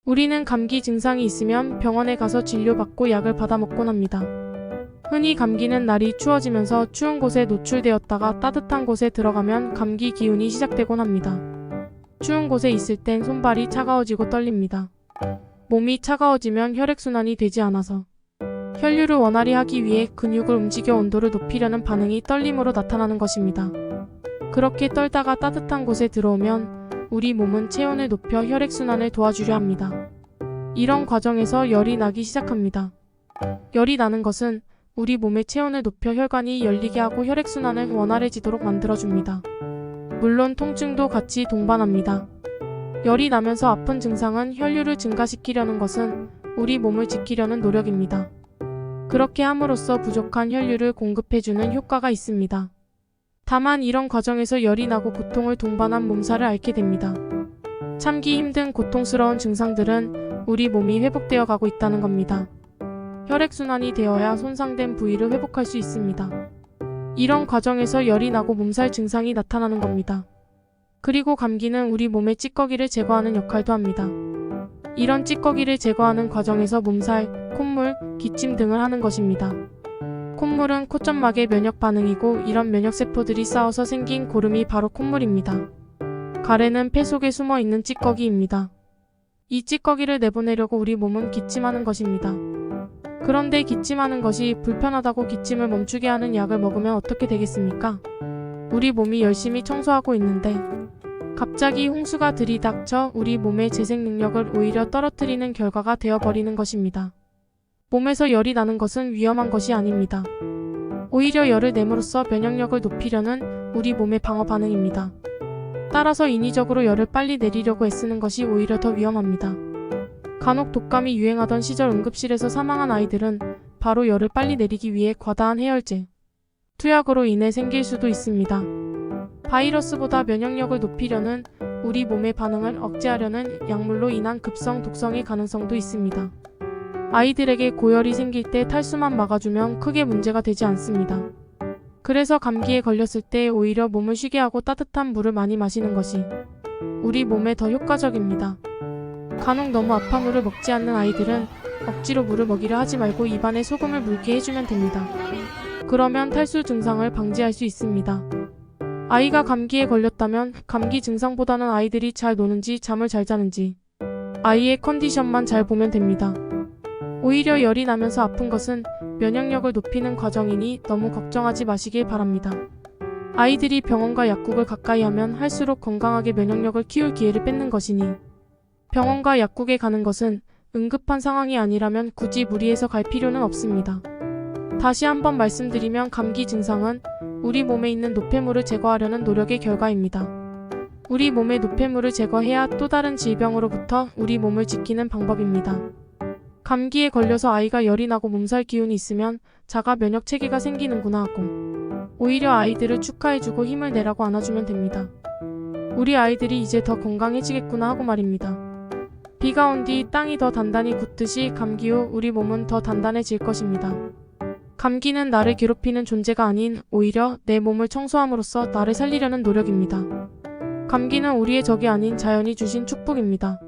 우리는 감기 증상이 있으면 병원에 가서 진료받고 약을 받아 먹곤 합니다. 흔히 감기는 날이 추워지면서 추운 곳에 노출되었다가 따뜻한 곳에 들어가면 감기 기운이 시작되곤 합니다. 추운 곳에 있을 땐 손발이 차가워지고 떨립니다. 몸이 차가워지면 혈액순환이 되지 않아서 혈류를 원활히 하기 위해 근육을 움직여 온도를 높이려는 반응이 떨림으로 나타나는 것입니다. 그렇게 떨다가 따뜻한 곳에 들어오면 우리 몸은 체온을 높여 혈액순환을 도와주려 합니다. 이런 과정에서 열이 나기 시작합니다. 열이 나는 것은 우리 몸의 체온을 높여 혈관이 열리게 하고 혈액순환을 원활해지도록 만들어줍니다. 물론 통증도 같이 동반합니다. 열이 나면서 아픈 증상은 혈류를 증가시키려는 것은 우리 몸을 지키려는 노력입니다. 그렇게 함으로써 부족한 혈류를 공급해주는 효과가 있습니다. 다만 이런 과정에서 열이 나고 고통을 동반한 몸살을 앓게 됩니다. 참기 힘든 고통스러운 증상들은 우리 몸이 회복되어 가고 있다는 겁니다. 혈액순환이 되어야 손상된 부위를 회복할 수 있습니다. 이런 과정에서 열이 나고 몸살 증상이 나타나는 겁니다. 그리고 감기는 우리 몸의 찌꺼기를 제거하는 역할도 합니다. 이런 찌꺼기를 제거하는 과정에서 몸살, 콧물, 기침 등을 하는 것입니다. 콧물은 콧점막의 면역 반응이고 이런 면역세포들이 쌓여서 생긴 고름이 바로 콧물입니다. 가래는 폐 속에 숨어 있는 찌꺼기입니다. 이 찌꺼기를 내보내려고 우리 몸은 기침하는 것입니다. 그런데 기침하는 것이 불편하다고 기침을 멈추게 하는 약을 먹으면 어떻게 되겠습니까? 우리 몸이 열심히 청소하고 있는데 갑자기 홍수가 들이닥쳐 우리 몸의 재생 능력을 오히려 떨어뜨리는 결과가 되어버리는 것입니다. 몸에서 열이 나는 것은 위험한 것이 아닙니다. 오히려 열을 내므로써 면역력을 높이려는 우리 몸의 방어 반응입니다. 따라서 인위적으로 열을 빨리 내리려고 애쓰는 것이 오히려 더 위험합니다. 간혹 독감이 유행하던 시절 응급실에서 사망한 아이들은 바로 열을 빨리 내리기 위해 과다한 해열제, 투약으로 인해 생길 수도 있습니다. 바이러스보다 면역력을 높이려는 우리 몸의 반응을 억제하려는 약물로 인한 급성 독성의 가능성도 있습니다. 아이들에게 고열이 생길 때 탈수만 막아주면 크게 문제가 되지 않습니다. 그래서 감기에 걸렸을 때 오히려 몸을 쉬게 하고 따뜻한 물을 많이 마시는 것이 우리 몸에 더 효과적입니다. 간혹 너무 아파 물을 먹지 않는 아이들은 억지로 물을 먹이려 하지 말고 입안에 소금을 묽게 해주면 됩니다. 그러면 탈수 증상을 방지할 수 있습니다. 아이가 감기에 걸렸다면 감기 증상보다는 아이들이 잘 노는지 잠을 잘 자는지 아이의 컨디션만 잘 보면 됩니다. 오히려 열이 나면서 아픈 것은 면역력을 높이는 과정이니 너무 걱정하지 마시길 바랍니다. 아이들이 병원과 약국을 가까이 하면 할수록 건강하게 면역력을 키울 기회를 뺏는 것이니 병원과 약국에 가는 것은 응급한 상황이 아니라면 굳이 무리해서 갈 필요는 없습니다. 다시 한번 말씀드리면 감기 증상은 우리 몸에 있는 노폐물을 제거하려는 노력의 결과입니다. 우리 몸의 노폐물을 제거해야 또 다른 질병으로부터 우리 몸을 지키는 방법입니다. 감기에 걸려서 아이가 열이 나고 몸살 기운이 있으면 자가 면역 체계가 생기는구나 하고 오히려 아이들을 축하해주고 힘을 내라고 안아주면 됩니다. 우리 아이들이 이제 더 건강해지겠구나 하고 말입니다. 비가 온 뒤 땅이 더 단단히 굳듯이 감기 후 우리 몸은 더 단단해질 것입니다. 감기는 나를 괴롭히는 존재가 아닌 오히려 내 몸을 청소함으로써 나를 살리려는 노력입니다. 감기는 우리의 적이 아닌 자연이 주신 축복입니다.